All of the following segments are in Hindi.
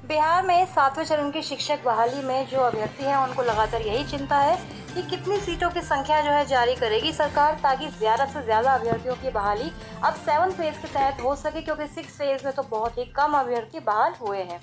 बिहार में 7वें चरण की शिक्षक बहाली में जो अभ्यर्थी हैं उनको लगातार यही चिंता है कि कितनी सीटों की संख्या जो है जारी करेगी सरकार, ताकि ज़्यादा से ज़्यादा अभ्यर्थियों की बहाली अब 7 फेज़ के तहत हो सके, क्योंकि 6 फेज़ में तो बहुत ही कम अभ्यर्थी बहाल हुए हैं।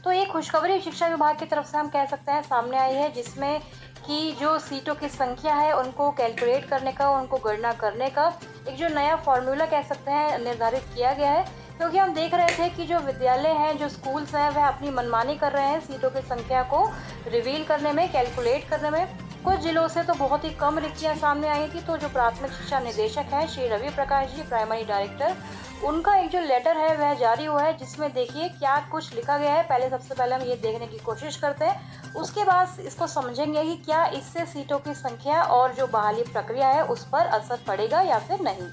तो एक खुशखबरी शिक्षा विभाग की तरफ से हम कह सकते हैं सामने आई है, जिसमें कि जो सीटों की संख्या है उनको कैलकुलेट करने का, उनको गणना करने का एक जो नया फॉर्मूला कह सकते हैं निर्धारित किया गया है। क्योंकि हम देख रहे थे कि जो विद्यालय हैं, जो स्कूल्स हैं, वह अपनी मनमानी कर रहे हैं सीटों की संख्या को रिवील करने में, कैलकुलेट करने में। कुछ जिलों से तो बहुत ही कम रिक्तियां सामने आई थी। तो जो प्राथमिक शिक्षा निदेशक हैं श्री रवि प्रकाश जी, प्राइमरी डायरेक्टर, उनका एक जो लेटर है वह जारी हुआ है, जिसमें देखिए क्या कुछ लिखा गया है। सबसे पहले हम ये देखने की कोशिश करते हैं, उसके बाद इसको समझेंगे कि क्या इससे सीटों की संख्या और जो बहाली प्रक्रिया है उस पर असर पड़ेगा या फिर नहीं।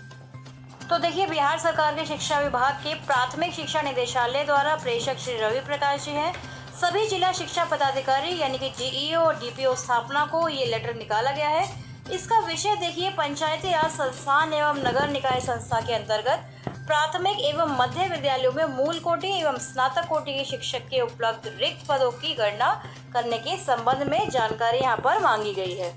तो देखिए, बिहार सरकार के शिक्षा विभाग के प्राथमिक शिक्षा निदेशालय द्वारा प्रेषक श्री रवि प्रकाश जी हैं, सभी जिला शिक्षा पदाधिकारी यानी कि जीईओ और डीपीओ स्थापना को ये लेटर निकाला गया है। इसका विषय देखिए, पंचायती राज संस्थान एवं नगर निकाय संस्था के अंतर्गत प्राथमिक एवं मध्य विद्यालयों में मूल कोटि एवं स्नातक कोटि के शिक्षक के उपलब्ध रिक्त पदों की गणना करने के संबंध में जानकारी यहाँ पर मांगी गई है।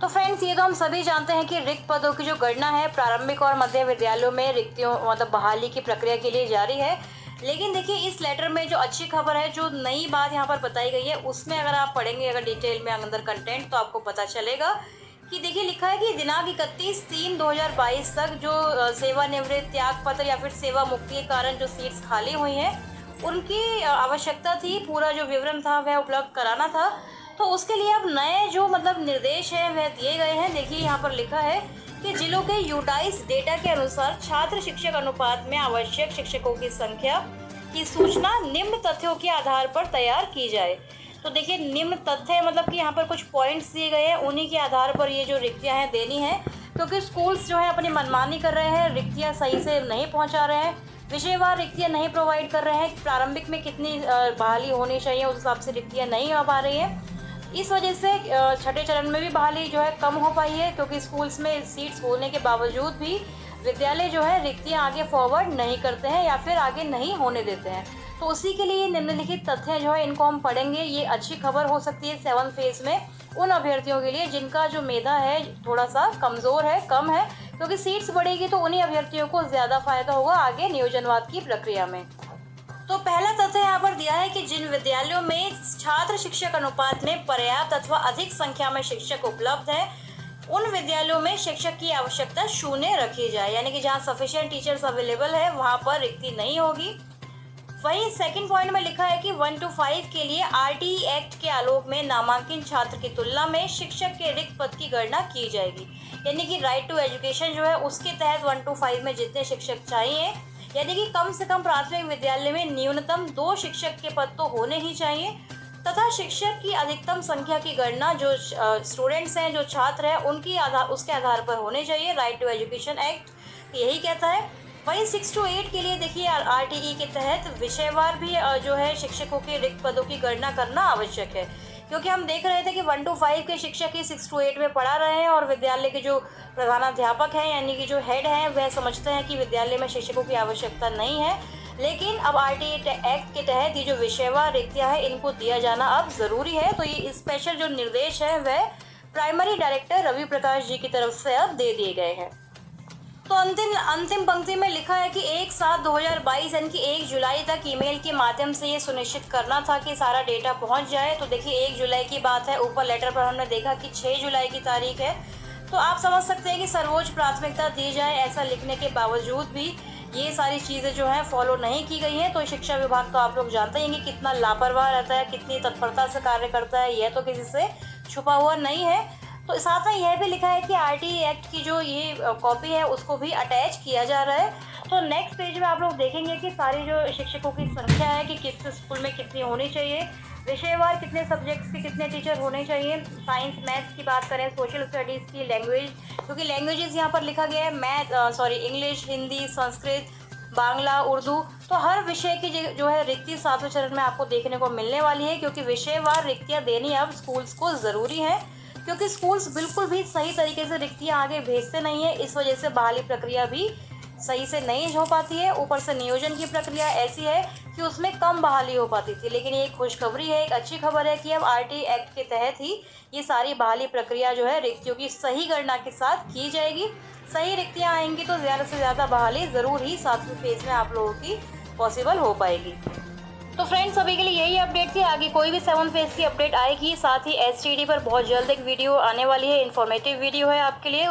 तो फ्रेंड्स, ये तो हम सभी जानते हैं कि रिक्त पदों की जो गणना है प्रारंभिक और मध्य विद्यालयों में रिक्तियों बहाली की प्रक्रिया के लिए जारी है। लेकिन देखिए, इस लेटर में जो अच्छी खबर है, जो नई बात यहाँ पर बताई गई है, उसमें अगर आप पढ़ेंगे अगर डिटेल में अंदर कंटेंट, तो आपको पता चलेगा कि देखिए लिखा है कि दिनांक 31/3/2022 तक जो सेवानिवृत्त, त्याग पत्र या फिर सेवा मुक्ति के कारण जो सीट्स खाली हुई हैं, उनकी आवश्यकता थी, पूरा जो विवरण था वह उपलब्ध कराना था। तो उसके लिए अब नए जो निर्देश हैं वह दिए गए हैं। देखिए यहाँ पर लिखा है कि जिलों के यूटाइस डेटा के अनुसार छात्र शिक्षक अनुपात में आवश्यक शिक्षकों की संख्या की सूचना निम्न तथ्यों के आधार पर तैयार की जाए। तो देखिए, निम्न तथ्य कि यहाँ पर कुछ पॉइंट्स दिए गए हैं, उन्हीं के आधार पर ये जो रिक्तियाँ हैं देनी है। क्योंकि स्कूल्स जो है अपनी मनमानी कर रहे हैं, रिक्तियाँ सही से नहीं पहुँचा रहे हैं, विषयवार रिक्तियाँ नहीं प्रोवाइड कर रहे हैं, प्रारंभिक में कितनी बहाली होनी चाहिए उस हिसाब से रिक्तियाँ नहीं आ पा रही हैं। इस वजह से छठे चरण में भी बहाली जो है कम हो पाई है, क्योंकि स्कूल्स में सीट्स होने के बावजूद भी विद्यालय जो है रिक्तियाँ आगे फॉरवर्ड नहीं करते हैं या फिर आगे नहीं होने देते हैं। तो उसी के लिए निम्नलिखित तथ्य जो है इनको हम पढ़ेंगे। ये अच्छी खबर हो सकती है 7 फेज में उन अभ्यर्थियों के लिए जिनका जो मेधा है थोड़ा सा कमज़ोर है, कम है, क्योंकि सीट्स बढ़ेगी तो उन्हीं अभ्यर्थियों को ज़्यादा फायदा होगा आगे नियोजनवाद की प्रक्रिया में। तो पहला तथ्य यहाँ पर दिया है कि जिन विद्यालयों में छात्र शिक्षक अनुपात में पर्याप्त अथवा अधिक संख्या में शिक्षक उपलब्ध है, उन विद्यालयों में शिक्षक की आवश्यकता 0 रखी जाए, यानी कि जहाँ सफिशिएंट टीचर्स अवेलेबल है वहाँ पर रिक्ति नहीं होगी। वही सेकंड पॉइंट में लिखा है कि 1 to 5 के लिए आरटीई एक्ट के आलोक में नामांकित छात्र की तुलना में शिक्षक के रिक्त पद की गणना की जाएगी, यानी कि राइट टू एजुकेशन जो है उसके तहत 1 to 5 में जितने शिक्षक चाहिए, यानी कि कम से कम प्राथमिक विद्यालय में न्यूनतम 2 शिक्षक के पद तो होने ही चाहिए, तथा शिक्षक की अधिकतम संख्या की गणना जो स्टूडेंट्स हैं, जो छात्र हैं, उसके आधार पर होने चाहिए। राइट टू एजुकेशन एक्ट यही कहता है। वही 6 to 8 के लिए देखिए आरटीई के तहत विषयवार भी जो है शिक्षकों के रिक्त पदों की गणना करना आवश्यक है, क्योंकि हम देख रहे थे कि 1 to 5 के शिक्षक ही 6 to 8 में पढ़ा रहे हैं और विद्यालय के जो प्रधानाध्यापक हैं यानी कि जो हेड हैं वह समझते हैं कि विद्यालय में शिक्षकों की आवश्यकता नहीं है। लेकिन अब आरटीई एक्ट के तहत ये जो विषयवार रिक्तियाँ हैं इनको दिया जाना अब ज़रूरी है। तो ये स्पेशल जो निर्देश है वह प्राइमरी डायरेक्टर रवि प्रकाश जी की तरफ से अब दे दिए गए हैं। तो अंतिम पंक्ति में लिखा है कि 1/7/2022 यानी कि 1 जुलाई तक ईमेल के माध्यम से ये सुनिश्चित करना था कि सारा डेटा पहुंच जाए। तो देखिए 1 जुलाई की बात है, ऊपर लेटर पर हमने देखा कि 6 जुलाई की तारीख है। तो आप समझ सकते हैं कि सर्वोच्च प्राथमिकता दी जाए, ऐसा लिखने के बावजूद भी ये सारी चीज़ें जो हैं फॉलो नहीं की गई हैं। तो शिक्षा विभाग तो आप लोग जानते हैं कि कितना लापरवाह रहता है, कितनी तत्परता से कार्य करता है, यह तो किसी से छुपा हुआ नहीं है। तो साथ में यह भी लिखा है कि आरटीई एक्ट की जो ये कॉपी है उसको भी अटैच किया जा रहा है। तो नेक्स्ट पेज में आप लोग देखेंगे कि सारी जो शिक्षकों की संख्या है कि किस स्कूल में कितनी होनी चाहिए, विषयवार कितने सब्जेक्ट्स के कितने टीचर होने चाहिए, साइंस मैथ्स की बात करें, सोशल स्टडीज़ की, लैंग्वेज, क्योंकि लैंग्वेजेस यहाँ पर लिखा गया है इंग्लिश, हिंदी, संस्कृत, बांग्ला, उर्दू। तो हर विषय की जो है रिक्ति 7वें चरण में आपको देखने को मिलने वाली है, क्योंकि विषयवार रिक्तियाँ देनी अब स्कूल्स को ज़रूरी है, क्योंकि स्कूल्स बिल्कुल भी सही तरीके से रिक्तियाँ आगे भेजते नहीं है। इस वजह से बहाली प्रक्रिया भी सही से नहीं हो पाती है। ऊपर से नियोजन की प्रक्रिया ऐसी है कि उसमें कम बहाली हो पाती थी। लेकिन ये एक खुशखबरी है, एक अच्छी खबर है कि अब आरटी एक्ट के तहत ही ये सारी बहाली प्रक्रिया जो है रिक्तियों की सही गणना के साथ की जाएगी। सही रिक्तियाँ आएंगी तो ज़्यादा से ज़्यादा बहाली ज़रूर ही 7वें फेज़ में आप लोगों की पॉसिबल हो पाएगी। तो फ्रेंड्स, अभी के लिए यही अपडेट थी। आगे कोई भी 7 फेज़ की अपडेट आएगी। साथ ही एसटीडी पर बहुत जल्द एक वीडियो आने वाली है, इन्फॉर्मेटिव वीडियो है आपके लिए।